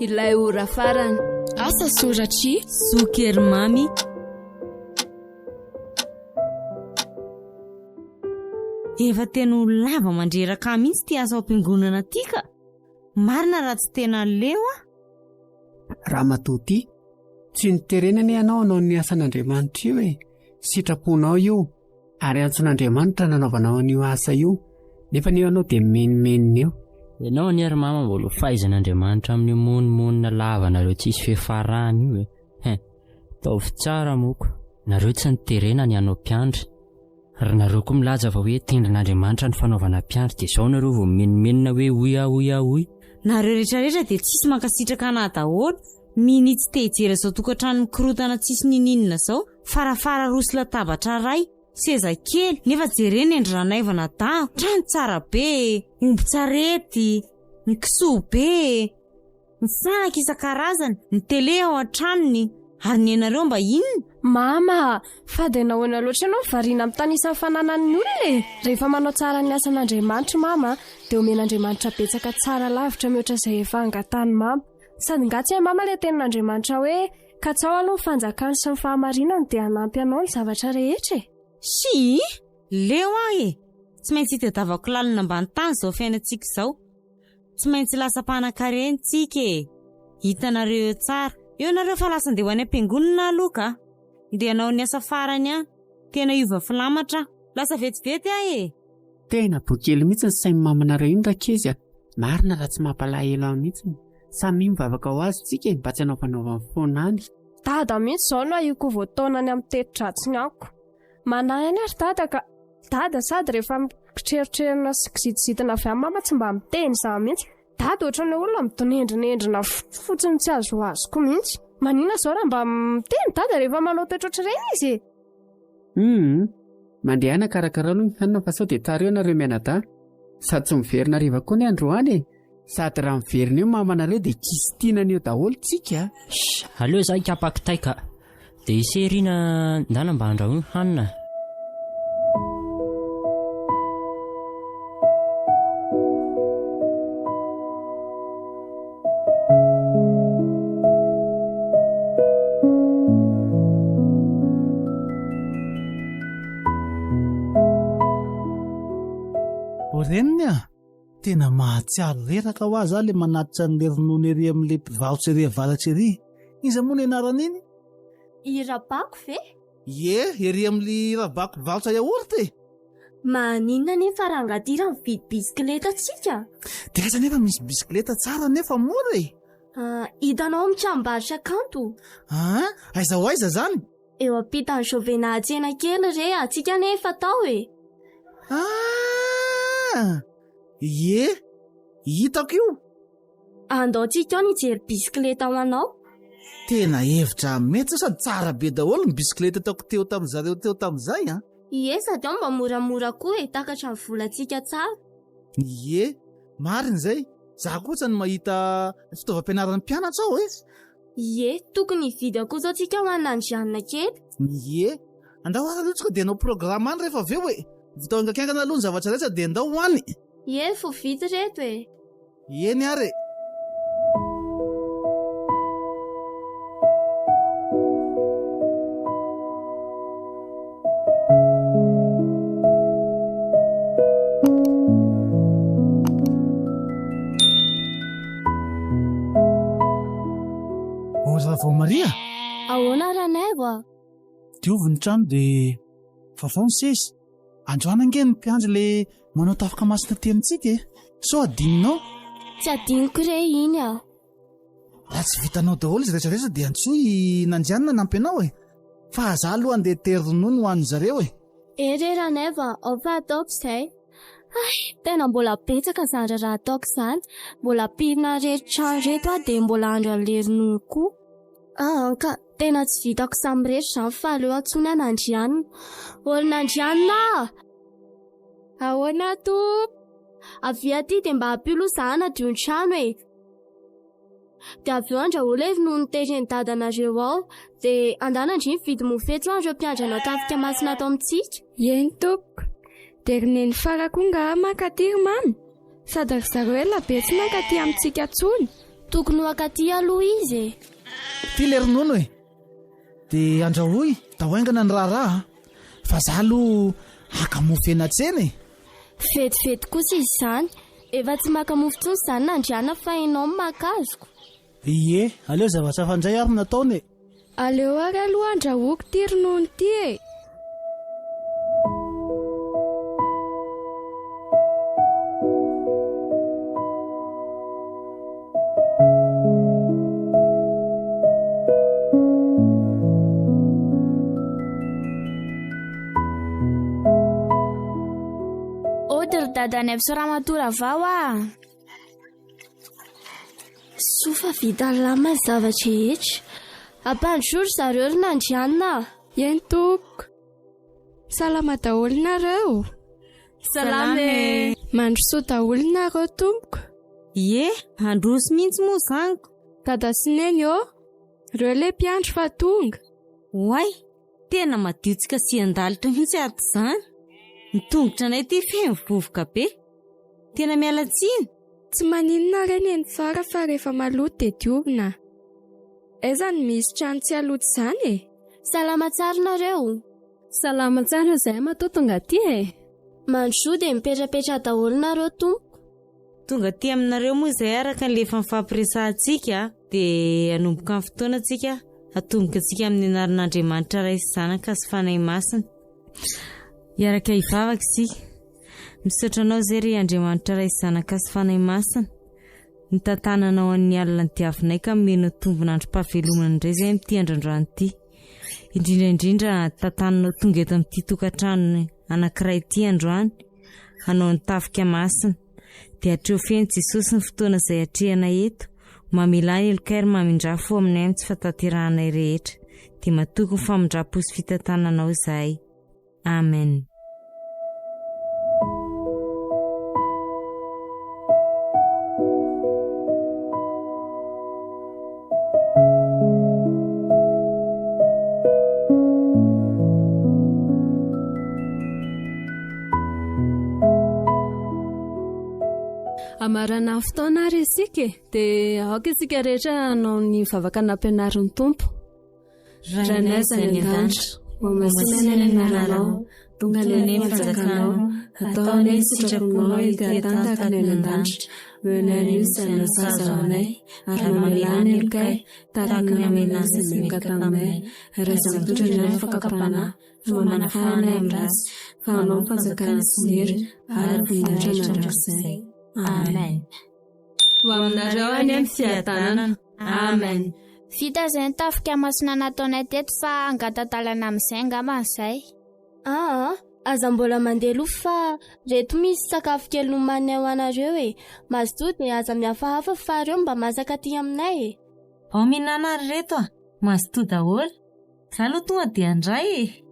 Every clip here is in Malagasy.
Ilay ora farana. Asa soratry Sokery mamy. Efa tena lava mandreraka mihitsy ty asa am-piangonana ty ka. Marina raha tsy tena leo a. Raha matoa ty, tsy niterenana ianao hanao ny asan'Andriamanitra io e. Sitraponao io, ary antson'Andriamanitra nanaovanao an'io asa io. Nefa nio ianao dia menimenina eo. Ianao ny ary-mama mbola fahaizan'Andriamanitra amin'ny monimonina lava nareo tsisy fefarahana io e. Taovy tsara moko, nareo tsy niterena ny anao mpiandry. Ary nareo koa milaza fa hoe tendrin'Andriamanitra ny fanaovana mpiandry dia izao nareo vao menimenina hoe oy. Nareo rehetrarehetra dia tsisy mankasitraka anahy daholo. Minitsy tehijery izao tokantrano mikorotana tsisy nininina izao. Farafara rosy latabatra ray, seza kely, nefa jereny endrinaivana da trano tsara be, omby-tsarety, ny kisoa be, ny fanaka isan-karazany, ny tele ao an-tranony. Ary ny anareo mba inona? Mama, fadena hoana loatra ianao variana amin'ny tany isan'ny fananan'ny olona e. Rehefa manao tsara ny asan'Andriamanitra mama, dia omen'Andriamanitra betsaka tsara lavitra mihoatra izay efa angatany mama. Sady ngatsy e mama ilay tenin'Andriamanitra hoe katsao aloha ny fanjakany sy ny fahamarinany dia hanampy anao ny zavatra rehetra e. Si, leo ahy e. Tsy maintsy hitadiavako lalina ambany tany izao fiainantsika izao. Tsy maintsy lasa mpanan-karentsika e. Hitanareo tsara. Eo nareo fa lasa andeha ho any am-piangonana aloka. Ndeha hanao ny asa farany a. Tena iova filamatra. Lasa vetivety ahy e. Tena bokely mihitsy ny sain'ny mamanareo iny rakeza. Marina raha tsy mampalahelo ahy mihitsy. Samy mivavaka ho azy tsika mba tsy hanaovanaovany fonany. Dada mihitsy izao no ahiko voataonany amin'ny teti-dratsiny ako. Manahy any ary dada ka dada sady rehefa mitreritrerina sy kizitsizitina avy amin'ny mama tsy mba miteny za mihitsy. Dada ohatran'ny olona midonendrinendrina fotsiny tsy azo azoko mihitsy. Manina izao raha mba miteny dada rehefa manao toetra ireny izy e. Mandehana karakara aloha ny hanina fa sao dia tsara eo nareo mianadahy. Sady tsy miverina riva koa ny androany e. Sady raha miverina eo mamanareo dia kisitiana eo daholo tsika. Aleo za ikapakitaika. Dia iserina ndana mba handrahoina hanina. Reniny tena mahatsiaro reraka ho azy le manatitra n'le ronono ery amin'le mpivarotra ery avaratra ery. Iza moa ny anarany iny? Irabako ve? Ie, ery amin'le rabako mpivarotra yaourt e. Maninona ne farangatira mividy bisikleta tsika? Dia kaza nefa misy bisikleta tsara nefa mora e. Hitanao amin'ny tranombarotra kanto. Aiza ho aiza zany? Eo ampitan'ny Rajoelina tsena kely re atsika nefa tao e. Ie, hitako io. Andao tsika ao nijery bisikleta ho anao. Tena hevitra mety sady tsara be daholo ny bisikleta taoko teo tamin'izareo teo tamin'izay Ie, sady ao mba moramora koa e, takatra ny volantsika tsara. Ie, marina izay. Za kosa ny mahita fitaovam-pianaran'ny mpianatra ao e. Ie, tokony hividy koa zao tsika ho an'andrianina kely. Ie, andao ara lotsika dia anao programa any rehefa aveo e. Vitao angakiangana aloha ny zavatra rehetra dia andao ho any. Ie, fo vity reto e. Eny ary. Vao Maria. Ahoana ranaivo? Diovy ny trano dia vavao ny sesy. Androany ange ny mpiandry le manao tafika masina tenintsika e. So adininao? Tsy adiniko re iny aho. Raha tsy vitanao daholo izy rehetrarehetra dia antsoy nandianina nampy anao e. Fa za aloha andeha tery ronono ho an'ny zareo e. Re ranaivo, ao fa ataoko izay. Tena mbola betsaka zany raha ataoko izany. Mbola pirina rehetra reto aho dia mbola andro an'le ronono koa. Ka tena tsy vitako samy rehetra izany fa aleo antsony an'andrianina. Olon'andrianina! Ahoana to? Avy aty dia mba hampilo zany adio ny trano e. dia avy eo Andrahola no nitereny dadanareo ao dia andanandry vidy mofeto andreo mpiandry anao tafika masina ato amintsika. Eny tompoko, dia rineny farakonga mankatiry mamy sady ry zareo be tsy mankaty amintsika tsony. Tokony ho akaty aloha izy e. Ty le ronono e dia andrahoy da hoaingana ny raharaha fa za aloha akamofena tsena e. Vetivety kosa izy izany, efa tsy makamofo tsony izany nandriana fa ianao makazoko. Ie, aleo zavatra fandray ary nataony. Aleo ary aloha andrahoako ty ronono ty e. Dadany avy Soramatory vao sofa vita lama zavatra rehetra. Ampandrosory zareo ry nandrianina. Eny tompoko, salama daholo nareo. Salame. Mandroso daholo nareo tompoko. Ie, androso mihitsy moa zaniko. Dada sy neny eo, reo le mpiandry fa tonga. Oay, tena madiotsika sy andalitra mihitsy ato izany. Ny tongotra anay ty feno vovoka be. Tena miala tsiny. Tsy maninona reny eny fara fa rehefa maloto dia diovina. Aiza ny misy trano tsy aloto izany e. Salama tsara nareo. Salama tsara izay matotonga ty e. Mandroso dia mipetrapetra daholo nareo tompoko. Tonga ty aminareo moa izay araka ny lefa mifampiresahantsika dia hanomboka amin'ny fotoanantsika hatomboka antsika amin'ny anaran'Andriamanitra ray sy zanaka sy fanahy masina. Iaraka hivavaka isika. Misaotra anao izay ry Andriamanitra ray sy zanaka sy fanahy masina. Ny tantananao amin'ny alina ny diavinay ka meno tombonandro mpahavelomana indray izay amin'ity androandroany ity. Indrindra indrindra tantananao tonga eto amin'ity tokantrano anankiray ity androany. Hanao ny tafika masina. Dia hatreo feno Jesosy ny fotoana izay hatrehana eto. Mamilany elokairy mamindrafo aminay amin'ny tsy fataterahanay rehetra. Dia matoko ny famindra-po sy fitantananao izahay. Amen. Amarana fotoana ary isika dia aoka isika rehetra hanao ny vavaka nampianarin'ny tompo. Ranaiza ny andandra mamasina ny anaranao tonga ny fanjakanao ataony sitraponao igatantaka ny andandra menanio sana sazaonay ary mamelany elokay taraka ny amenasa ny mikatamay raza mitotra ny fakapana famanafana am'razy fa anao fanjakana sy nery ary vindatra nandrakizay. Amen. Ho aminareo any amin'ny fiadanana. Amen. Vita izay ny tafika masina nataonay teto fa angatantalana amin'izay angamba izay. Aza mbola mandeha aloha fa reto misy sakafo kely nomany ao anareo e. Mazotoa dia aza mihafahafa fa reo mba masaka aty aminay e. Ao mihinana ary reto mazotoa daholo. Za aloha tonga dia andray e.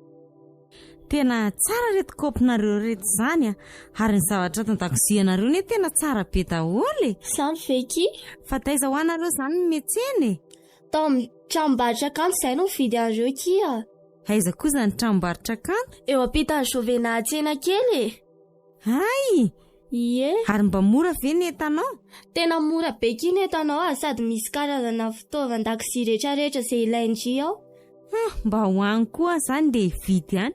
Tena tsara reto kaopinareo reto izany ary ny zavatra tandakozianareo ny tena tsara be daholo e. Samy feky. Fa taiza ho anareo izany no metsena e. Tao amin'ny tranombarotra kanto izay no mividy an'ireo kia. Aiza kosa ny tranombarotra kanto? Eo ampitan'ny Jovena tsena kely e. Ay! Ie. Ary mba mora ve ny entanao? Tena mora be ky ny entanao sady misy karazana fitaovan-dakozia rehetrarehetra izay ilaindry ao. Mba hoany koa izany dia hividy ihany.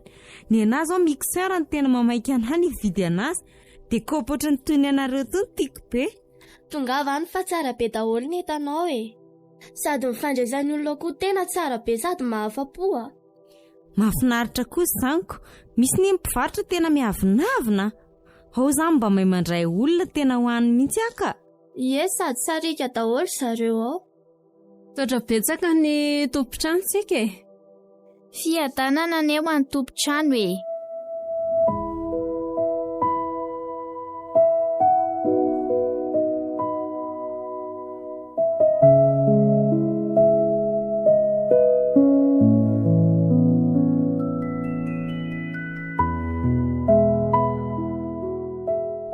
Ny anazy zao mixeur ny tena mamaika anany hividy anazy. Dia kaopy ohatran'ny toy ny anareo toy ny tiako be. Tongava any fa tsara be daholo ny entanao e. Sady mifandraisan'ny olona koa tena tsara be sady mahafa-po. Mahafinaritra kosa zaniko. Misy ny mpivarotra tena miavinavina. Ao izany mba mahay mandray olona tena hoany mihitsy aka. Ie, sady sarika daholo zareo ao. Totra betsaka ny tompotrano tsika e. Fiadanana ny eo any tompotrano e.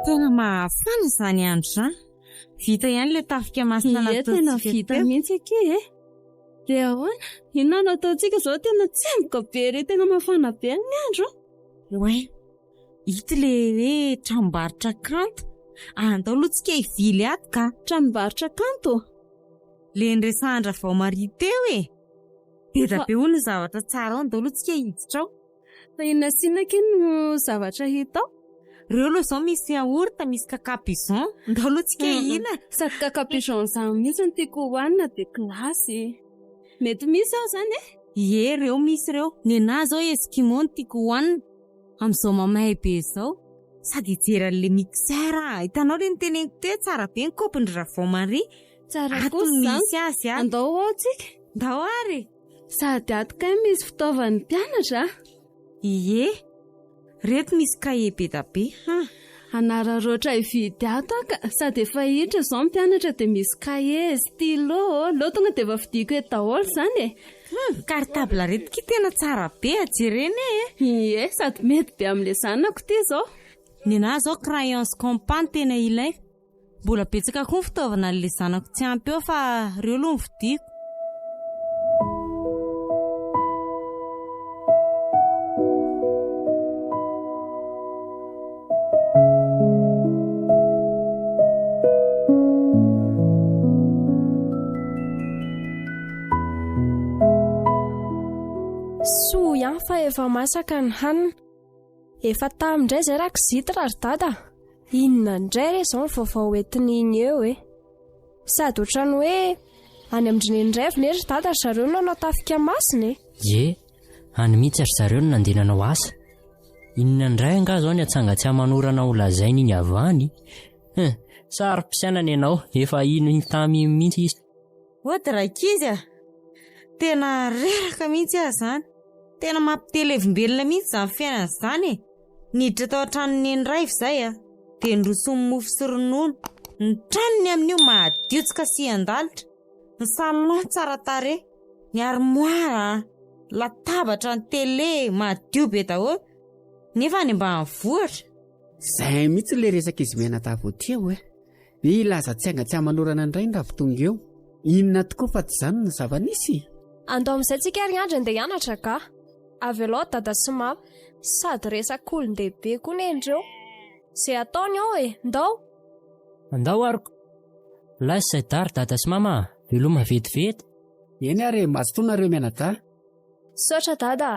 Tena mahafana izany andro izany. Vita ihany le tafika masina Ie, tena vita mihitsy ake dia ahoana inona no ataontsika izao tena tsemboka be re tena mafana be ny andro oe ito le hoe tranombarotra kanto andao aloha tsika hivily ato ka tranombarotra kanto le nresandra vao mari teo e be da be hono ny zavatra tsara ao andao aloha tsika hiditra ao fa inona sina ake no zavatra hita ao reo aloha izao misy yaourt misy cacapigeon andao aloha tsika hihina sady cacapigeon zany mihitsy ny tiako hohanina dia klasy mety misy ao zany ie reo misy reo ny anahy zao eskimo no tiako hohanina amin'izao mamahay be izao sady hijeran'le mixer hitanao le niteneniko teo tsara be ny kopony ravao mari tsara ato misy azy andao ao tsika ndao ary sady ato kay misy fitaovan'ny mpianatra ie reto misy kahe be da be anararoatra hividy ato ka sady efa hiditra izao mpianatra dia misy kahe stylo leo tonga dia efa vidiko eto daholo izany cartable reto tena tsara be ajereny ie sady mety be amin'le zanako ty izao ny anahy zao crayons compant tena ilay mbola betsaka koa ny fitaovana n'le zanako tsy ampy eo fa reo aloha ny vidiko soa ihany fa efa masaka ny hanina efa tamindray zay rakizity rar-dada inona indray re izao ny vaovao entiny iny eo sady ohatrany hoe any amindrinendray vinery dada ry zareo no natafika masina ie any mihitsy ary zareo no nandehananao asa inona indray anga zao ny atsangatsy hamanorana ho lazainy iny avany sary mpisainana ianao efa ino tamy mihitsy izy odrakizy tena reraka mihitsy aho zany tena mampitelevim-belona mihitsy zany fiainana zany niditra tao an-tranony indray izay dia nirosony mofo sy ronono ny tranony amin'io madio tsy kasi andalitra ny salon tsara tare ny armoire latabatra ny tele madio be daholo nefa any mba mivoatra zay mihitsy le resaka izy miaina tavoatia ilaza tsy anga tsy hamanorana indray ny ravitonga eo inona tokoa fa tsy izany ny zava-nisy andao amin'izay tsika herinandro andeha hianatra ka avy aloha dada sy mama sady resaka olon-dehibe koa nendreo izay ataony ao andao ariko lahy sy saidary dada sy mama veloma vetivety eny ary mazotoanareo mianada saotra dada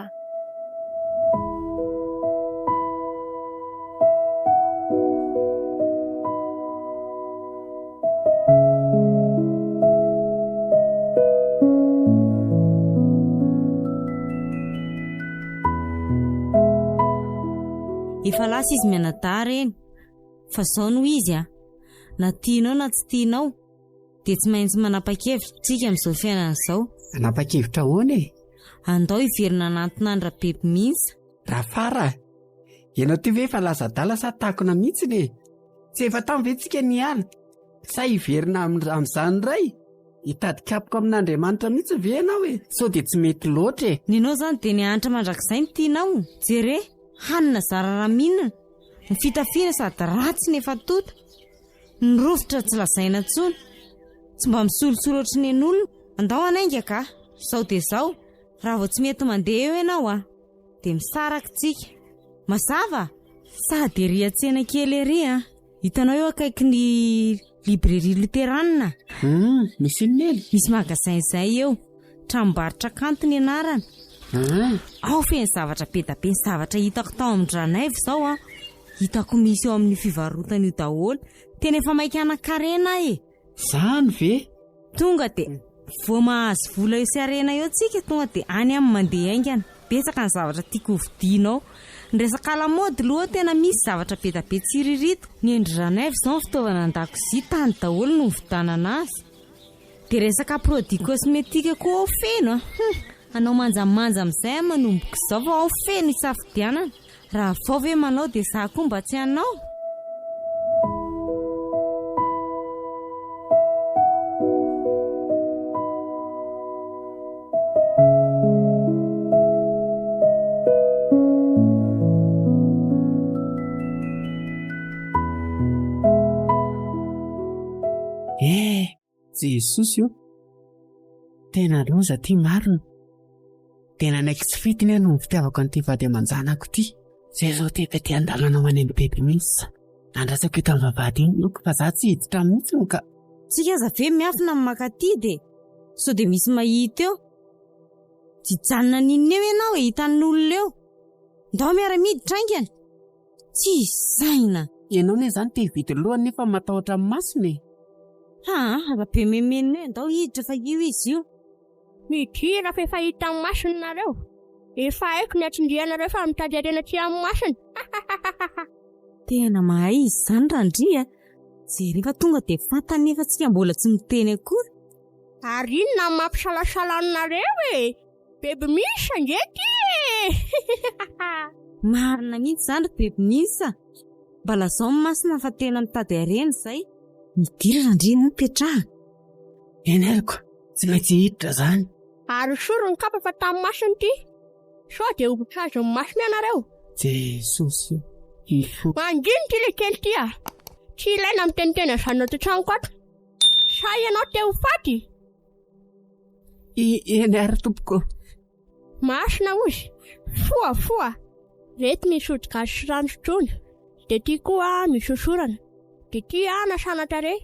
efa lasa izy mianadara eny fa zao no izy na tianao na tsy tianao dia tsy maintsy manapa-kevitra tsika amin'izao fiainana izao anapa-kevitra hoana andao hiverina anatin'andra bebe mihitsy rafara ianao ty ve efa laza dala sa takona mihitsy tsy efa tamy ve tsika niala sa hiverina amin'izany ray hitadikapoko amin'Andriamanitra mihitsy ve ianao sao dia tsy mety loatra ny anao zany dia ny hanitra mandrakizay ny tianao jere hanina zarara minina ny fitafina sady ratsy nefa tota ny rovitra tsy lazaina tsony tsy mba misolosolo ohatry ny an'olona andao anainga ka zao dia zao raha vao tsy mety mandeha eo ianao dia misaraka tsika mazava sady ery atsena kely ery hitanao eo akaiky ny librairie luteranina misy inely misy magasin izay eo tranombarotra kanto ny anarana ao feny zavatra be da be ny zavatra hitako tao amin-dranaivo izao hitako misy eo amin'ny fivarotana io daholo tena efa maikana karena zany ve tonga dia vao mahazo vola io sy arena eo tsika tonga dia any amin'ny mandeha aingana betsaka ny zavatra tiako hovidianao ny resaka lamaody loha tena misy zavatra be da be tsiririto ny endry-ranaivo izao ny fitaovana an-dakozia tany daholo no vidanana azy dia resaka produit kosmetika koa ao feno anao manjamanja amin'izay manomboka izao fa ao feno isafidianana raha vao ve manao dia za koa mba tsy hanao Jesosy io tena loza ty marina, tena naiky tsy fitiny no fitiavako an'ity vady aman-janako ity. Zay zao tety andalana ho any amin'ny bebe mihitsy. Nandrasako ito amin'ny vavady iny loko fa za tsy hiditra mihitsy ka. Tsika aza ve miafina amin'ny makaty de so de misy mahita eo jijanona ninna eo ianao hitan'olona eo ndao miara-miditra aingana tsy saina. Ianao ne zany te hividy lohany nefa matahotra amin'ny masony. Rabe memena hoe ndao hiditra fa io izy io. Midira fa efa hita amin'ny masony nareo. Efa haiko ny atsindrianareo fa mitady arena aty amin'ny masony. Tena mahay izy zany Andry. Zay rehefa tonga de fantany nefa tsika mbola tsy miteny akory. Ary inona mampisalasalanareo e? Bebe misa ngety e! Marina mihitsy zany bebe misa. Mbala zao masina fa tena mitady arena zay. Midira Andry no petraha. Enelko, tsy maintsy hiditra zany. Ary soro ny kapa fa tamin'ny masony ity. Sao de hotrazo ny masony ianareo. Jesosy. Mangino ty le kely ty ah. Tsy ilaina miteniteny azanao ty tranoko ato. Sa ianao te ho faty? Eny ary tompoko. Masina ozy. Foa. Reto misy odi-gasy sy rano sotroina. De ty koa misy osorana. De ty nasana tare.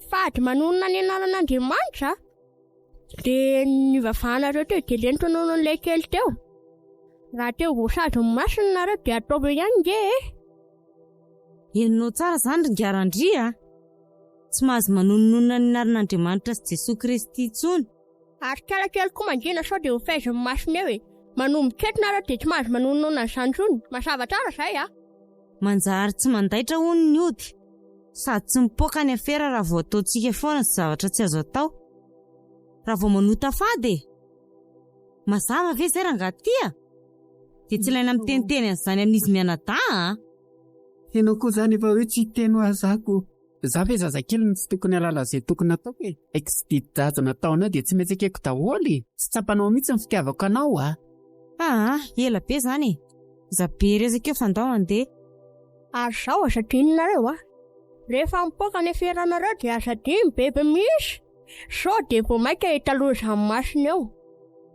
Fady manonona ny anaran'Andriamanitra. De ny vavanareo teo de lento nonon'ilay kely teo. Raha teo voasady ny masina nareo de ataovy ihany nge e. Enonao tsara zany ringara Andry tsy mahazo manononona ny naran'Andriamanitra sy Jesosy Kristy intsony. Ary kely koa mangina sao de ho faizy ny masina eo e. Manomboka eto nareo de tsy mahazo manonona izany intsony. Mazava tsara zay ah. Manjary tsy mandaitra hono ny ody. Sady tsy mipoaka ny afera raha vao ataontsika foana sy zavatra tsy azo atao. Raha vao manota fady mazava ve zay rangaty de tsy ilaina miteniteny an'izany amin'izy mianada Ianao koa zany efa hoe tsy teny ho azako. Za ve zazakely ny tsy tokony halala zay tokony ataoko e. Eky tsy didy-jajo nataonao de tsy maintsy akeko daholo. Tsy tsapanao mihitsy ny fitiavako anao ela be zany. Zabe rezaka eo fa ndao andeha. Ary zao aza dinonareo ah. Rehefa mipoaka ny fideranareo de aza diny bebe misy. Sao de vao maika hitaloza amin'ny masina eo.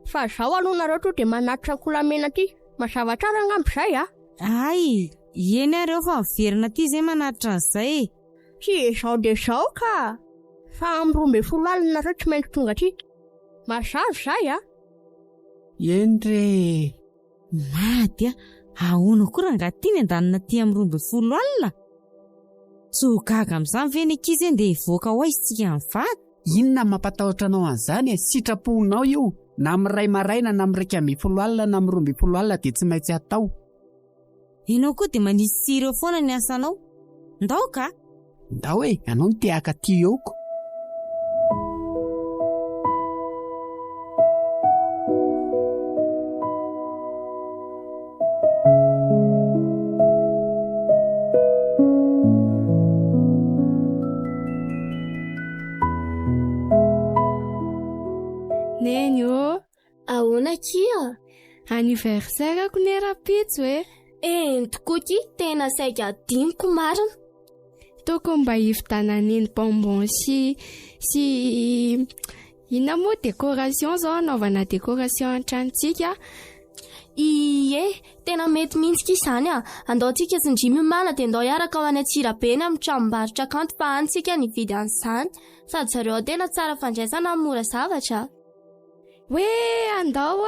Fa zao aloha nareo to de manatitra kolamena ty. Mazava tsara angambo zay ah. Ay, eny areo fa miverina ty zay manatitra an'izay. Tsy zao de zao ka. Fa amin'ny 12 alina nareo tsy maintsy tonga ty. Mazava zay ah. Endre. Mady ahoana koa rangaty ny andanina ty amin'ny 12 alina. Tsogaga amin'izany ve ny ankizy eny de hivoaka ho aizy tsika amin'ny vady. Inona mampatahotra anao an'izany sitraponao io. Na amin'ny ray maraina na amin'ny 12 alina na amin'ny 12 alina de tsy maintsy atao. Ianao koa de manisy sireo foana ny asanao. Ndao ka? Ndao e, anao ny teaka ty eoko. Nenyo, ahoana kia? Anniversaire ako ny ampitso e. Tokoky tena saika adiniko marina. Toko mba hividanan'iny bonbon sy ina moa décoration zao anaovana décoration an-trantsika. Iye, tena mety mintsika izany andao tsika sindrimy mana de andao hiaraka ao any Atsirabeny amin'ny tranombarotra kanto fa antsika nividy an'izany. Sady zareo tena tsara fandraisana mora zavatra. Hoe andao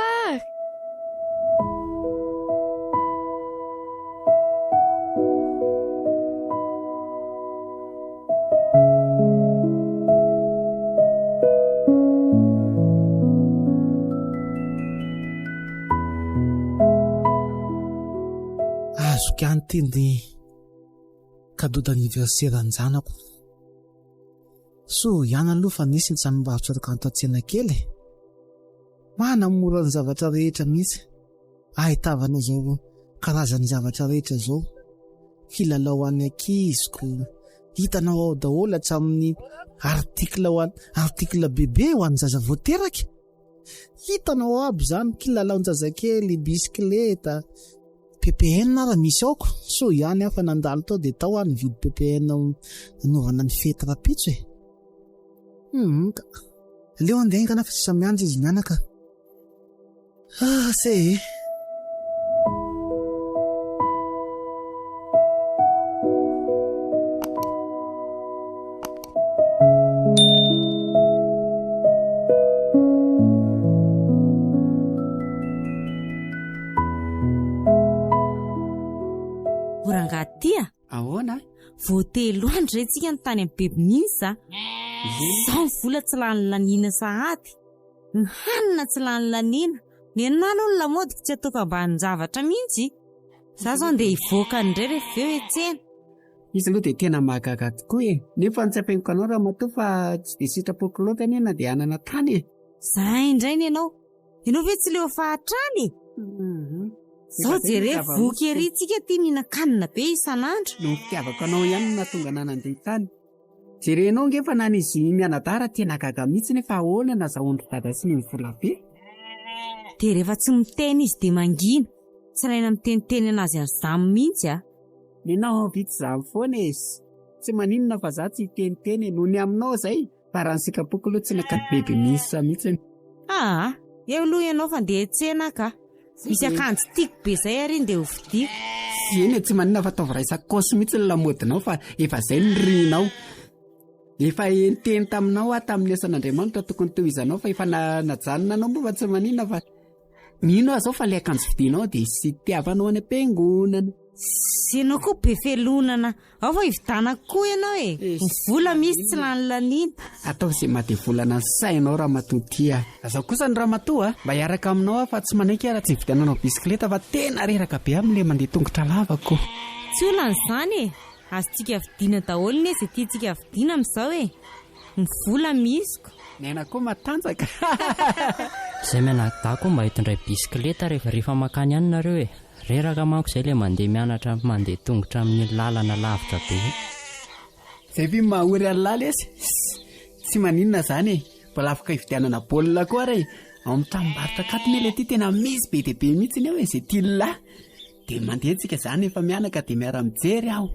Azoko ihany ty ny cadeau d'anniversaire an-janako. So ihany aloha fa nisy ny tranombarotra kanto an-tsena kely. Manamora ny zavatra rehetra mihitsy. Ahitavana zao karazany zavatra rehetra zao. Kilalao an'ny ankiziko. Hitanao ao daholo hatramin'ny artikla bebe ho an'ny zaza vao teraka. Hitanao aby zany kilalaon-jazakely, bisikleta, PPN raha misy aoko. So ihany afa nandalo tao de tao any vidy PPN nanovana ny fety rapitso e. Leo andeha ingana fa sisa miandry izy mianaka. Se orangatia ahoana voatelo andro rentsika ny tany amin'ny bebininsa zao ny vola tsy lany lanina sahady ny hanina tsy lany lanina ny anano ny lamodiko tsy ataoko ambany zavatra mihitsy za zao andeha hivoaka ndray rehefa eo etsena izy aloha dia tena mahagaga tokoa e nefa ny tsy ampianiko anao raha matoa fa tsy dia sitrapoko loatra anie na dia hanana tany e za indray ny ianao ve tsy leo fahatrany zao jereo voky erytsika ty mihinan-kanina be isan'andro no fitiavako anao ihany no nahatonga ana nandeha tany jerenao ngefa nany izy mianadara tena gaga mihitsy nefa ahoana na zahoandro dada sy ny mivola be dia rehefa tsy miteny izy dia mangina tsy raina miteniteny anazy an'izamy mihitsy nenao vitsy zamy foana izy tsy maninona fa za tsy hiteniteny noho ny aminao izay fa raha ny sikapoko aloha tsy nakady bebe misy mihitsy eo aloha ianao fa andeha etsena ka misy akanjo tiako be izay ary dia hovidiako eny tsy maninona fa ataovy raisakosy mihitsy ny lamodinao fa efa izay ny rinao efa enteny taminao tamin'ny asan'Andriamanitra tokony teo izanao fa efa najanona anao moa fa tsy maninona fa mino aho zao fa ilay akanjo vidinao dia sy tiavanao any am-piangonana sy ianao koa be felonana ao fa hividanako koa ianao ny vola misy tsy lany lanina atao izay mahadevolana ny sainao raha matotia azao kosa ny raha matoa mba hiaraka aminao fa tsy manaiky raha tsy hividananao bisikileta fa tena reraka be amin'ilay mandeha tongotra lavako tsy olan'izany azotsika vidina daholo ny izay tiantsika vidina amin'izao ny vola misiko nena koa matanjaka izay mianadako mba hitondray bisikileta rehefa makany ihany nareo reraka manko izay ilay mandeha mianatra mandeha tongotra amin'ny lalana lavitra be izay fi mahory alala izy tsy maninona izany mbola afaka hividianana baolina koa ray ao amin'ny tranombarotra katony ilay ty tena misy be dia be mihitsy ny ao izay tiala dia mandeha ntsika izany efa mianaka dia miara-mijery aho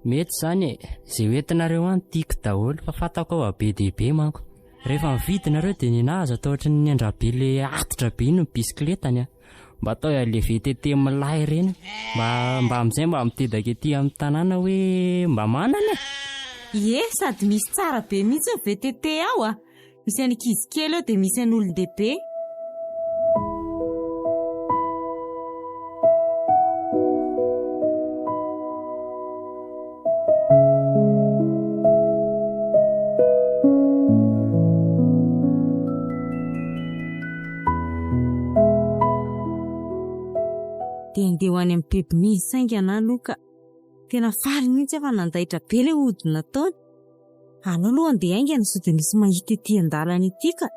mety izany izay hoentinareo any tiako daholo fa fantako ao be dia be manko rehefa mividinareo dia ninazy atao ohatry ny andrabe ilay atotra be iny ny bisikletany mba atao ilay VTT milay ireny mba amin'izay mba mitedaka ety amin'ny tanàna hoe mba manana sady misy tsara be mihitsy VTT ao misy an'ankizy kely ao dia misy an'olon-dehibe dia andeha ho any amin'ny biby misy saingana aloka tena faly mihitsy efa nandaitra be ilay hodina taony alao aloha andeha aingana sao dia misy mahita ety an-dalana ety ka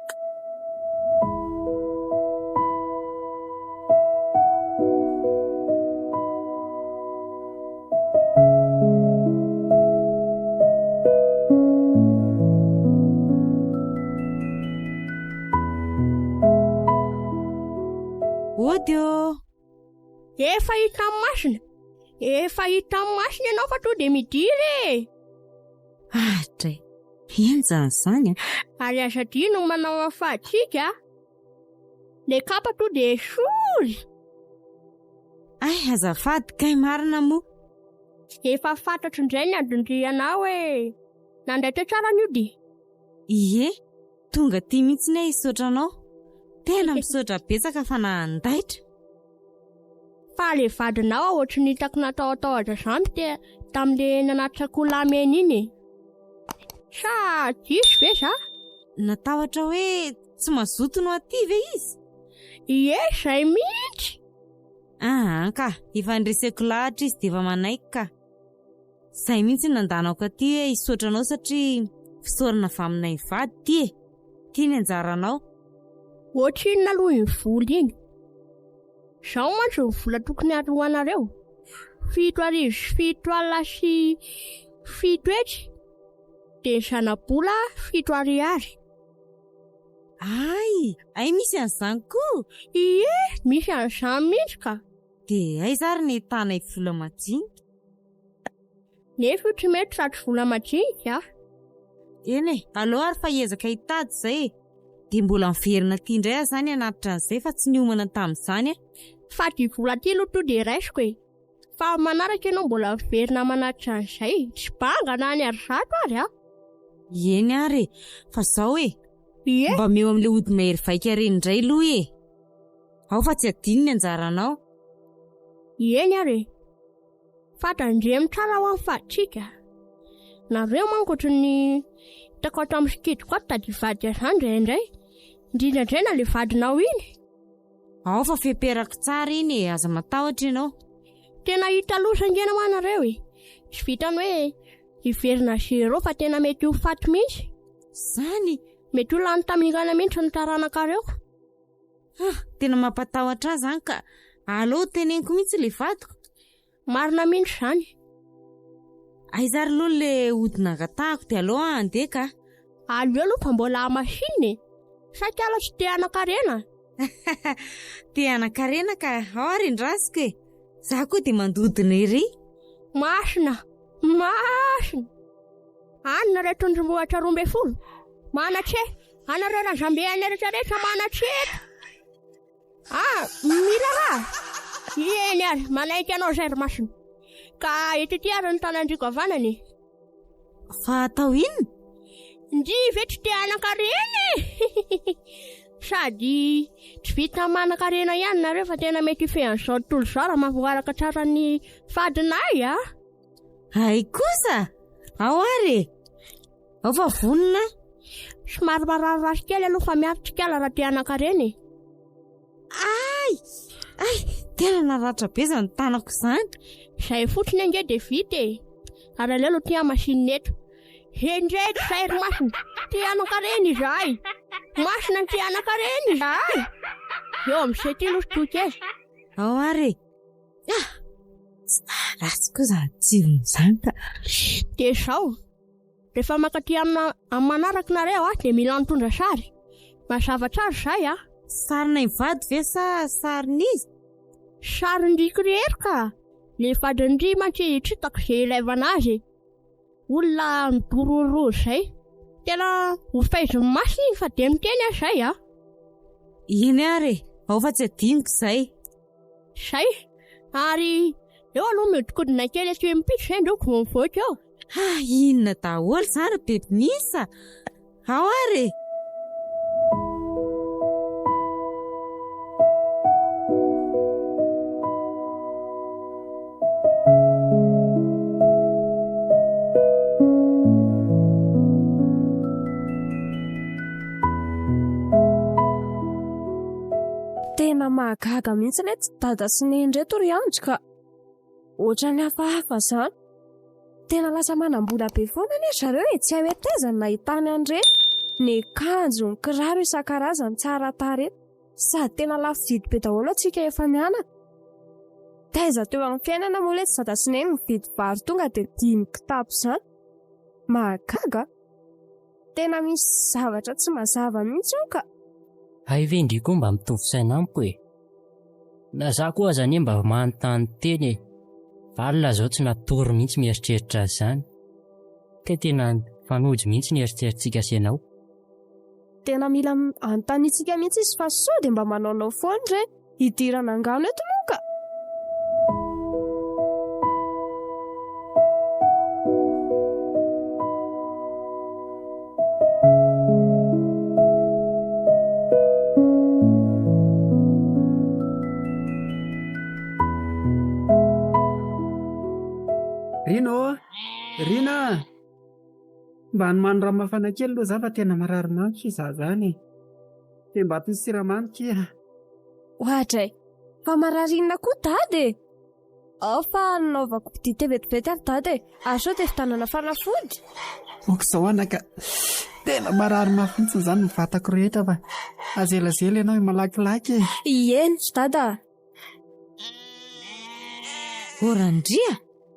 odio efa hita amin'ny masina ianao fa to dia midiry atray enjany izany ary azadia no manao afahatsika le kapa to dia sory azafady kay marina moa efa fantatro indray ny adondrianao nandaitra tsara an'io dia tonga ty mihitsy ny hisaotra anao tena misaotra betsaka fa nandaitra fa le vadinao ohatry ny hitako nataotaotra izany tamin'ilay nanatitra kolamena iny sa diso ve za natahotra hoe tsy mazoto no aty ve izy izay mihitsy ka efa nreseko lahatra izy dia efa manaiky ka izay mihitsy nandanako aty hoe hisaotra anao satria fisaorana avy aminay vady ty ny anjaranao ohatry inona aloha ny vola iny izao mantsy ny vola tokony aroanareo 7,7 dia ny zana-bola 7,000 ay misy an'izany koa misy an'izany mihitsy ka dia ay zary ny tanay vola majinika nefa tsy mety 3 vola majinika Eny alô ary fa ezaka hitady izay dia mbola miverina tia indray aho izany hanatitra an'izay fa tsy niomana tamin'izany Fa ty vola ty aloha to dia raisiko e. Fa manaraka ianao mbola miverina manatitra an'izay. Tsy banga na ny arizato ary Eny ary fa izao Ie. mba meo amin'ilay ody mahery vaika reny indray aloha ao fa tsy adino ny anjaranao. Eny ary. Fatandremo tsara ho amin'ny fahatsika. Nareo manko ohatran'ny hitako tamin'ny sikidiko ato tady vady izany indray. Indrindra indray na ilay vadinao iny. Ao fa feperako tsara iny aza matahotra ianao. Tena hita losa ingena manareo Tsy vitany hoe hiverina zero fa tena mety ho faty mihitsy. Zany Mety ho lany tamingana mihitsy ny taranakareo. tena mampatahotra azy zany ka alô teneniko mihitsy ilay vadiko. Marina mihitsy izany. Aizary aloha ilay ody nangatahako dia alô andeha ka. Aleo aloha fa mbola masiny. Sakiala tsy te anakarena. Te anakarena ka ao ary ndrasiko Za koa dia mandodina ery. Masina. Anona ray tondrombohatra 12. Manatre. Anareo razambe any rehetrarehetra manatreto. Mirara. Eny ary malaiky anao zay ry masina. Ka etety ary ny tanandriko avanany. Fa atao inona? Ndi vetra te anakarena. Sady tsy vita manakarena ihany nareo fa tena mety fean'izao tontolo izao raha mahavoaraka tsara ny fadinay Ay kosa. Ao ary. Ao fa vonona. Somary mararasy kely aloha fa miatrikala raha te anakarena. Ay tena naratra be izany tanako izany. Izay fotsiny ange dia vita Ary aleo aloha tia masinina eto. Hendreto izay ry masina. Te anakarena izay. Masina te anakarena izay. Eo amin'izay ty aloha toky Ao ary. Ratsy koa izany tsirony izany ka. Dia izao. Rehefa makaty amin'ny manaraka nareo dia mila mitondra sary. Mazava tsara izay Sarina ivady ve sa sarin'izy? Sarindriko rehetra ka. Ilay vadindry mantsy tsy hitako izay ilaivana azy. Olona midororo izay. Tena ho faiziny masina fa dia miteny izay Iny ary. Ao fa tsy adiniko izay. Izay. Ary eo aloha miodikodina kely ety mipitso izay ndreo vao mivoaka eo. Inona daholo izany bebinisa. Ao ary. Tena mahagaga mihitsy ilay tsy dada sy neny reto ry andry ka ohatran'ny hafahafa izany. Tena lasa manam-bola be foana anie zareo tsy hay hoe taiza ny nahitany an'ireny. Ny akanjo, ny kiraro isan-karazany tsara tarehy. Sady tena lafo vidy be daholo antsika efa nianana. Taiza teo amin'ny fiainana moa ilay tsy dada sy neny mividy vary tonga dia 5 kitapo izany. Mahagaga. Tena misy zavatra tsy mazava mihitsy io ka. Hay ve indry koa mba mitovy saina amiko Na za koa aza mba manontany teny valona zao tsy natory mihitsy mieritreritra izany. Ka tena fanojy mihitsy ny eritrerittsika sy ianao. Tena mila anontanitsika mihitsy izy fa sao dia mba manaonao foana re hidirana angano eto moa ka. Rina, mba hanomano rano mafana kely aloha za fa tena marary manitra izaho zany. Dia mba hampy siramamy kely. Ohatray, fa mararinina koa dady. Ao fa nanaovako dite vetivety ary dady. Ary sao dia fitanana fanafody. Okizao anaka. Tena marary mafintsy izany mivatako rehetra fa azelazela ianao malakilaky. Ien, dada. Orandria,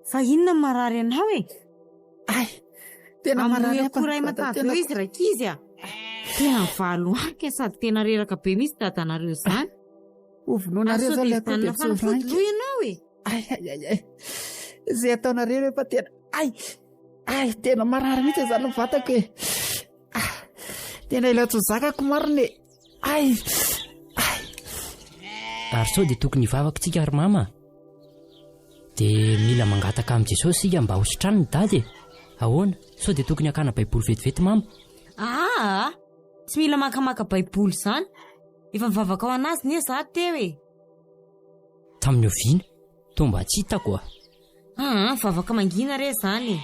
fa inona marary anao Tena marary apa. Amoy matavy izy rakizy Tena valo arika sady tena reraka be misy dadanareo izany. Ovinonareo zao ilay atao dia fanafody lo ianao Izay ataonareo rehefa tena tena marary mihitsy izany vatako tena ilato zakako marine. Ay. Ary sao dia tokony hivavaka tsika ary mama, dia mila mangataka amin'i Jesosy sika mba hositrano ny dady. Ahoana, sao dia tokony hakana baiboly vetivety mama? Tsy mila makamaka baiboly izany, efa mivavaka ao anazy nie za teo e. Tamin'ny oviana toa mba tsy hitako vavaka mangina re zany.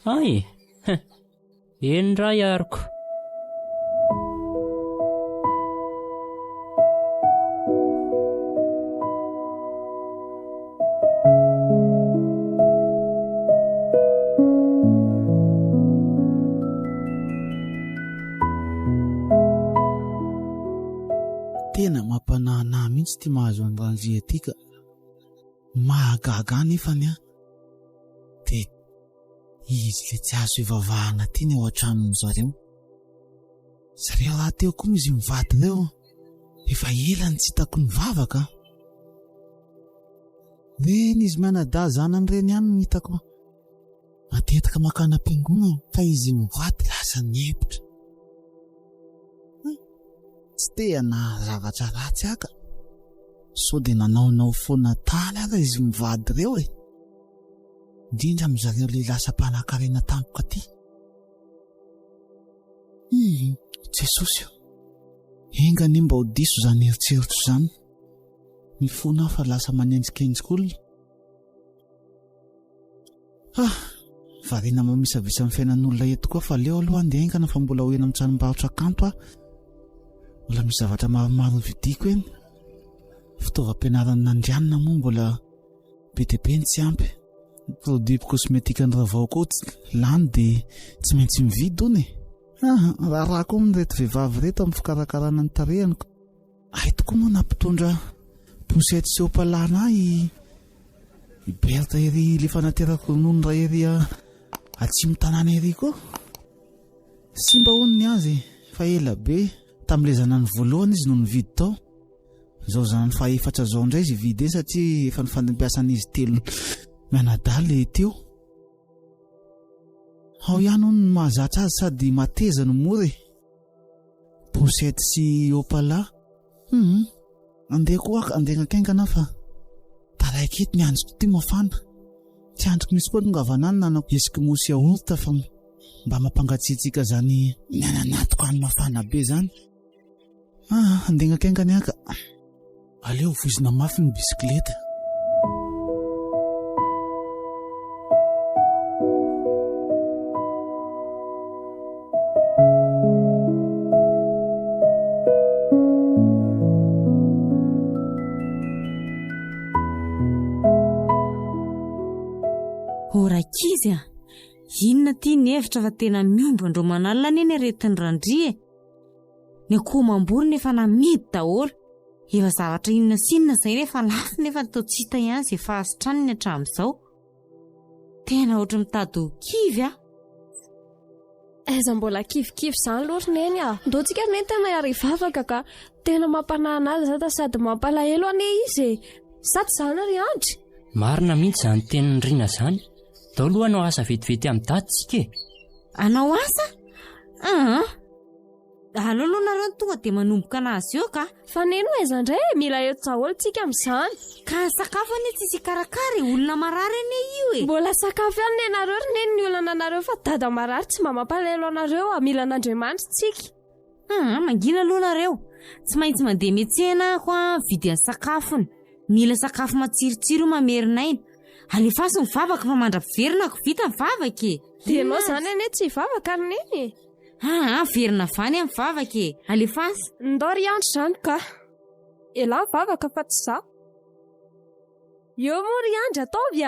Ay, eny ray ariko. Tena mampanahana mihitsy ty mahazo an'Andry aty ka mahagaga nefany dia izy le tsy azo ivavahana ty ny ao an-tranony zareo. Zareo rahateo koa izy mivady reo efa elany tsy hitako ny vavaka. Reny izy mianadahy zanany ihany no hitako matetika makana am-piangona fa izy mivady lasa niepitra. Tsy tena zavatra ratsy aka, sao dia nanaonao foana tany aka izy mivady reo indrindra amin'izareo le lasa mpanankarena tampoka ty. Jesosy engany mba ho diso izany eritseritra izany, mifona aho fa lasa manenjikenjika olona. Variana mamisavisa amin'ny fiainan'olona eto koa fa leo aloha dia engana fa mbola hoena amin'ny tranombarotra kanto mbola misy zavatra maromaro vidiko eny. Fitaovam-pianaran'ny nandrianina moa mbola be dia be ny tsy ampy. Produit kosmetika ny Ravalomanana koa lany dia tsy maintsy mividy ony. Raha koa amin'ireto vehivavy reto amin'ny fikarakarana ny tarehaniko. Aito koa moa nampitondra posety sy opalana iberta ery le fanaterako nonora ery atsimo tanàna ery koa. Sy mba honony azy fa ela be. Tamin'ilay zanany voalohany izy no nividy tao. Izao zanany fahaefatra zao indray izy vidy satria efa nifandimpiasana izy telo mianadahy teo. Ao ihany hono ny mahazatra azy sady mateza no mora. Posety sy opala. Andeha koa andeha akaingana fa taraiky eto ny androko ty mafana. Tsy androko misy koa tonga vanany nanao esikimosy yaourt fa mba mampangatsiatsika zany miananatoko any mafana be zany. Andeha akaingana aka. Aleo voizina mafy ny bisikleta. Rakizy inona ty ny hevitra fa tena miombo andro manalina neny aretin'ny randrie. Ny akoho mambory nefa namidy daholo. Efa zavatra inona sinona izay nefa lafo nefa tao tsy hita ihany izay fahasitraniny hatramin'izao. Tena ohatry mitady ho kivy Aiza mbola kivikivy izany loatra neny ndoantsika neny tena hiary hivavaka ka tena mampanahana azy sady mampalahelo ane izy. Sady izany ary Andry. Marina mihitsy izany tenin'ny rina izany. Dao aloha anao asa vetivety amin'ny dadytsika. Anao asa? Aloha nareo tonga dia manomboka anazy eo ka. Fa neny aiza indray mila eto daholo tsika amin'izany. Ka sakafo anie tsy isy karakara olona marary anie io Mbola sakafo ihany nenareo neny ny olana anareo fa dada marary tsy mba mampalahelo anareo mila an'Andriamanitra tsika. Mangina aloha nareo. Tsy maintsy mandeha miantsena ako vidy ny sakafony. Mila sakafo matsirotsiro mamerinaina. Alefaso ny vavaka fa mandraverina ako vita ny vavaka Dia anao izany anie tsy hivavaka ary neny verina vany amin'ny vavaka Alefaso. Ndao ry Andry izany ka. Ela ny vavaka fa tsy za. Eo moa ry Andry ataovy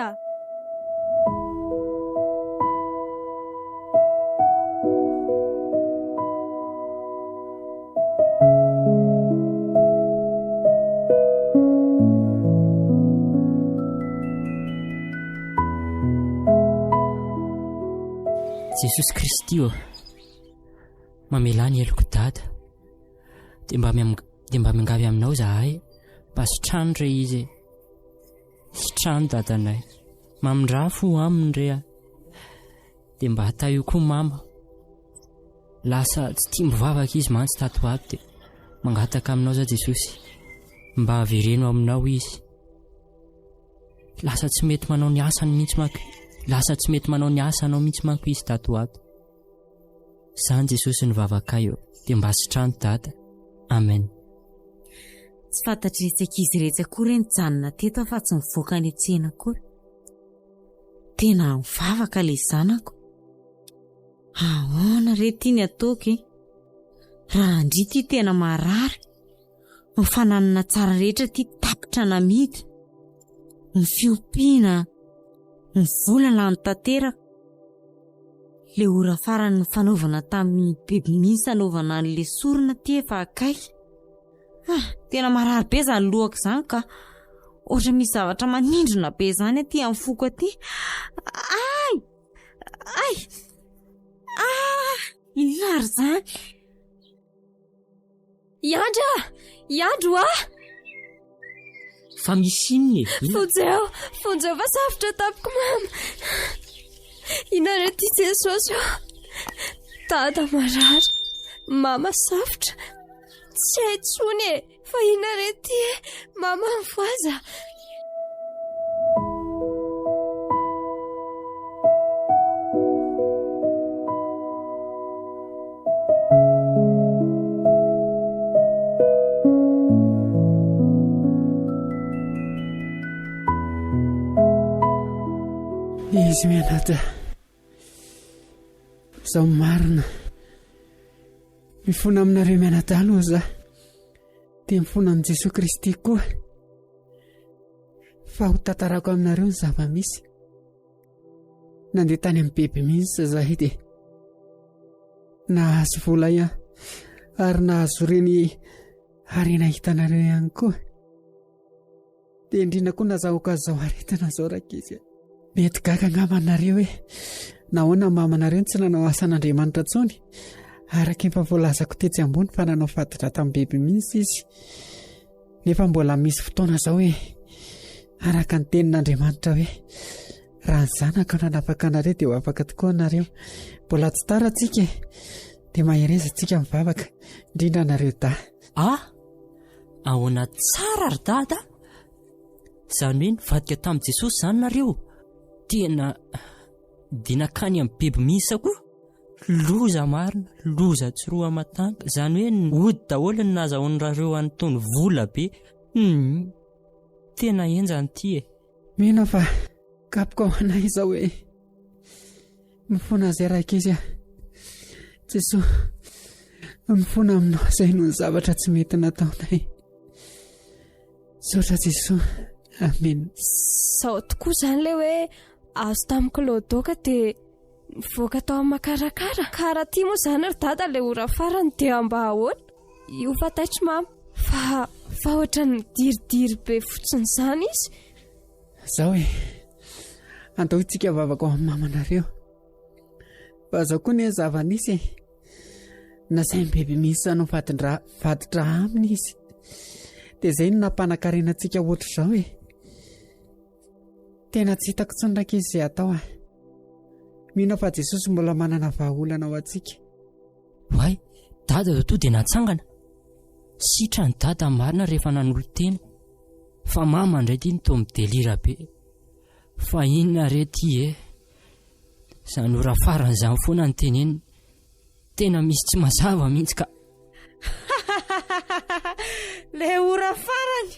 Jesosy Kristy mamela ny eloko dada dia mba miangavy aminao zahay mba sitrano re izy sitrano dadanay mamindra fo aminy re dia mba hatao io koa mama lasa tsy tia mivavaka izy mantsy tato ato dia mangataka aminao za Jesosy mba havereno aminao izy. Lasa tsy mety manao ny asany mihitsy manko, lasa tsy mety manao ny asanao mihitsy manko izy tato ato. Zany Jesosy nivavaka eo dia mba sitrano Dada. Amen. Tsy fantatry etsy ankizy rehetra akory nijanona teto fa tsy mivoaka ny tsena akory. Tena mivavaka ilay zanako. Ahoana re tiany ataoko raha Andry ty tena marary. Mifananana tsara rehetra ty tapitra namidy. Ny fiompiana, ny volana ny tanteraka. Le ora farany fanaovana tamin'ny bebe misy anaovana an'le sorona ty efa akaiky. Tena marary be zany lohako zany ka ohatra misy zavatra manindrona be zany aty amin'ny foko aty. Inona zany? Iandro Fa misy inona fonjeo fa safitra tapiko mama. Inare ty Jesosy Dada marary, mama safitra. Tsy hay tsony fa inare ty mama mivoaza. Izy mianata zaho marina mifona aminareo mianata aloha za dia mifona amin'i Jesosy Kristy koa fa ho tantarako aminareo ny zava-misy. Nandeha tany amin'ny bebe mihitsy zahay dia nahazo vola ary nahazo reny arena hitanareo ihany koa. Dia indrindra koa nazahoaka zao aretina zao rakizy. Mety gaga ngamanareo nahoana mamanareo tsy nanao asan'Andriamanitra tsony. Araka efa voalazako tetsy ambony fa nanao faditra tamin'ny bebe mihitsy izy. Nefa mbola misy fotoana zao araka ny tenin'Andriamanitra raha ny zanaka nanafaka anareo dia ho afaka tokoa anareo. Mbola tsy tara tsika dia mahereza tsika mivavaka indrindra anareo da. Ahoana tsara ry Dada. Zany hoe nivadika tamin'i Jesosy zany nareo. Tena dinakany amin'ny bebe misy koa. Loza marina, loza tsy roa matanga. Zany hoe ody daholo ny nazahoan'rareo an'itony vola be. Tena enjany ty Mino fa kapoko ao anay izao mifona izay raika izy Jesosy mifona aminao izay noho ny zavatra tsy mety nataonay. Saotra Jesosy. Amen. Sao tokoa zany le hoe azo tamiko lodoka dia mivoaka tao amin'ny makarakara. Karaha ty moa zany ry Dada le ora farany dia mba ahoana io fataitry mama fa ohatra ny diridiry be fotsiny zany izy. Zao andao itsika vavaka ao amin'ny mamanareo. Fa zao koa ny zava-nisy nasain'ny bebe misy anao vaditra aminy izy. Dia izay no nampanakarena antsika ohatra izao tena tsy hitako tsony raika izy izay atao mino fa Jesosy mbola manana vahaolana ao antsika. Hoay, Dada to dia natsangana. Sitra ny Dada marina rehefa nanolo teny. Fa mama indray ty nito midelira be. Fa inona re ty zany ora farany zany foana ny teneny. Tena misy tsy mazava mihitsy ka. Le ora farany.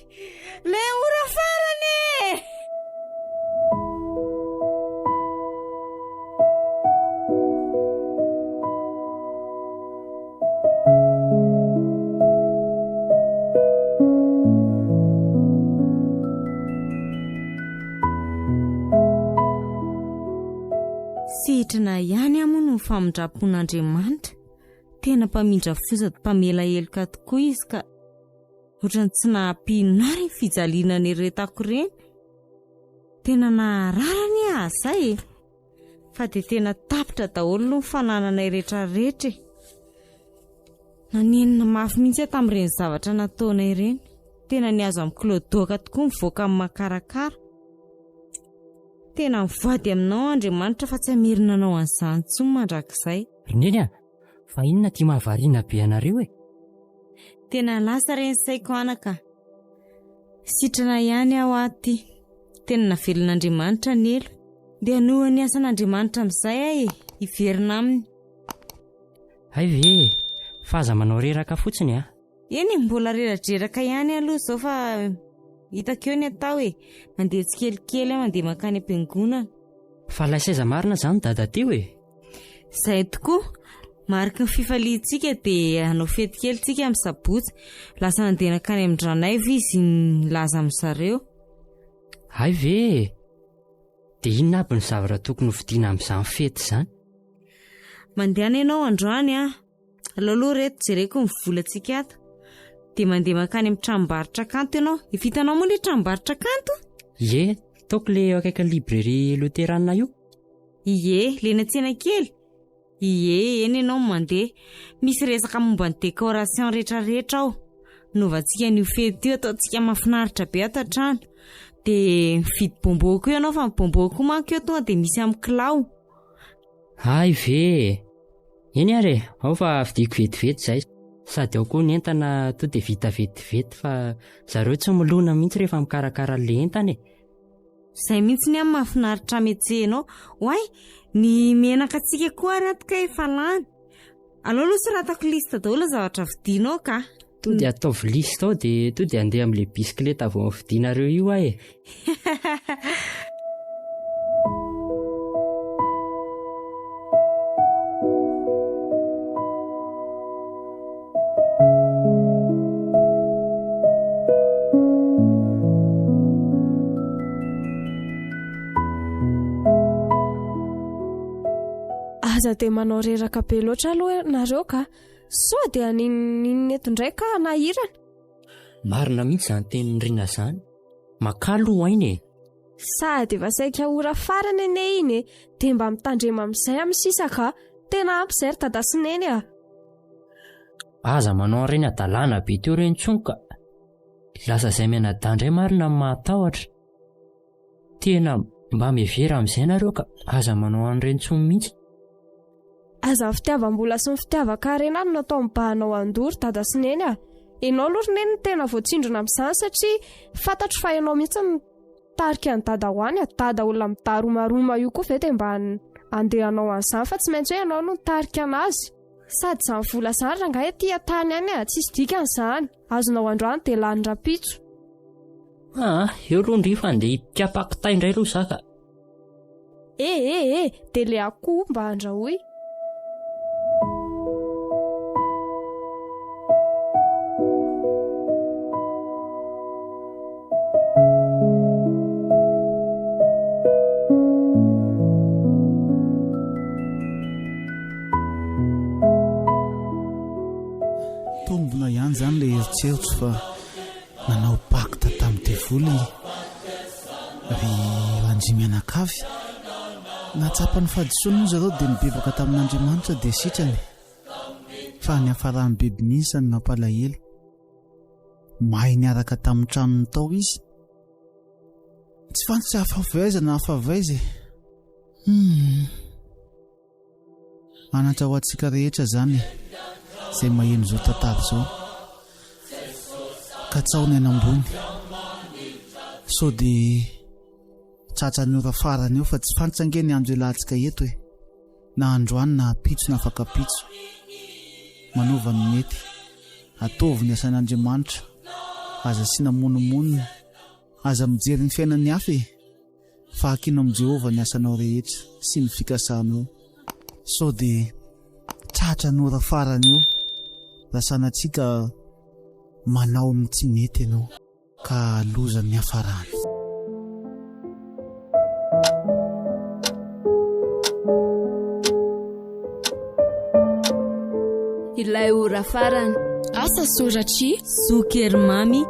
Sitrina ihany amono ny famindrapon'Andriamanitra. Tena mpamindra fosady mpamela heloka tokoa izy ka ohatrany tsy nahampinary ny fijaliana ny retako ireny. Tena nahararany azay fa dia tena tapitra daholo no fananana rehetrarehetra. Nanenina mafy mihitsy tamin'ireny zavatra nataona ireny. Tena niazo amin'ny kilodoka tokoa mivoaka amin'ny makarakara. Tena mivady aminao Andriamanitra fa tsy hamerina anao an'izany tsony mandrakizay. Rineny Fa inona tia mahavariana be anareo e? Tena lasa reny saiko anaka. Sitrana ihany aho aty. Tena navelon'Andriamanitra ny elo. Dia noho ny asan'Andriamanitra amin'izay aho hiverina aminy. Hay ve, fa aza manao reraka fotsiny a? Eny mbola reradreraka ihany aloha izao fa hitako eo ny atao mandeha tsikelikely mandeha makany am-piangonana. Fa lay saiza marina izany dada teo e? Izay tokoa, mariky ny fifaliantsika dia hanao fety kely tsika amin'ny sabotsy. Lasa nandeha nakany amin-dranaivo izy nilaza amin'zareo. Hay ve, dia inona aby ny zavatra tokony hovidiana amin'izany fety izany? Mandehana ianao androany alaloha reto jereko ny volantsika ato. Dia mandeha makany amin'ny tranombarotra kanto ianao. Hivitanao moa ilay tranombarotra kanto? Ie, taoko ilay akaiky librairie loterana io? Ie, ilay natsena kely? Ie, eny ianao mandeha. Misy resaka momba ny décoration rehetrarehetra ao. Novantsika n'io fety io ataontsika mahafinaritra be ato an-trano. Dia mividy bombo koa ianao fa ny bombo koa manko eo tonga dia misy amin'ny kilao. Hay ve, eny ary ao fa vidiko vetivety izay. Sady ao koa ny entana to dia vita vetivety fa zareo tsy milona mihitsy rehefa mikarakara le entana e. Izay mihitsy ny amin'ny mahafinaritra metsenao. Hoay, ny menaka antsika koa ary ato ka efa lany. Alao aloha soratako lista daholo zavatra vidinao ka. To dia ataovy lista ao dia to dia andeha amin'ilay bisikileta vao vidinareo io ahy e. Aza dia manao reraka be loatra aloha nareo ka. Sao dia ninona eto indray ka nahirana? Marina mihitsy izany tenin'Andrina izany. Makalo ainy e. Sady efa saika ora farany ene iny dia mba mitandrema amin'izay amin'ny sisa ka. Tena ampy izay ry tadasineny a. Aza manao ireny adalana be teo ireny tsonka. Lasa izay mianadandray marina amin'ny mahatahotra. Tena mba mivera amin'izay nareo ka. Aza manao an'ireny tsony mihitsy. Aza ny fitiavam-bola sy ny fitiavan-karena no natao mibahanao andory dada sy neny a. Ianao aloha ry neny no tena voatsindrona amin'izany satria fantatro fa ianao mihitsy mitarika ny dada ho any a. Dada olona midaromaroma io koa ve dia mba andehanao an'izany fa tsy maintsy hoe ianao no mitarika anazy. Sady izany vola izany rangahy aty an-tany any a, tsisy dikan'izany. Azonao androany dia lany rapitso. Eo aloha ndry fa andeha hikapakitay indray aloha zaka. Dia le akoho mba andrahoy. Tombona ihany izany ilay eritseritra fa nanao pakta tamin'ny devoly ry Andry mianakavy. Natsapany fahadisoana moa zareo dia nibebaka tamin'Andriamanitra dia sitrany. Fa ny Farana bebe mihitsy ny mampalahelo. Mahay niaraka tamin'ny tranony tao izy. Tsy fantatra hafavaiza na hafavaiza. Anatra ho antsika rehetra izany izay maheno izao tantara izao. Ka tsaony any ambony. Sao dia tratran'ny ora farany eo fa tsy fantatra ange ny andro ialahintsika eto e. Na androany na ampitso na afaka ampitso. Manova ny mety. Ataovy ny asan'Andriamanitra. Aza sy namonomonina. Aza mijery ny fiainan'ny hafa e. Fa hakino amin'i Jehovah ny asanao rehetra sy ny fikasanao. Sao dia tratran'ny ora farany eo. Rasanantsika manao ny tsy mety ianao ka lozan'ny hafarany. Ilay ora farany. Asa soratry Sokery mamy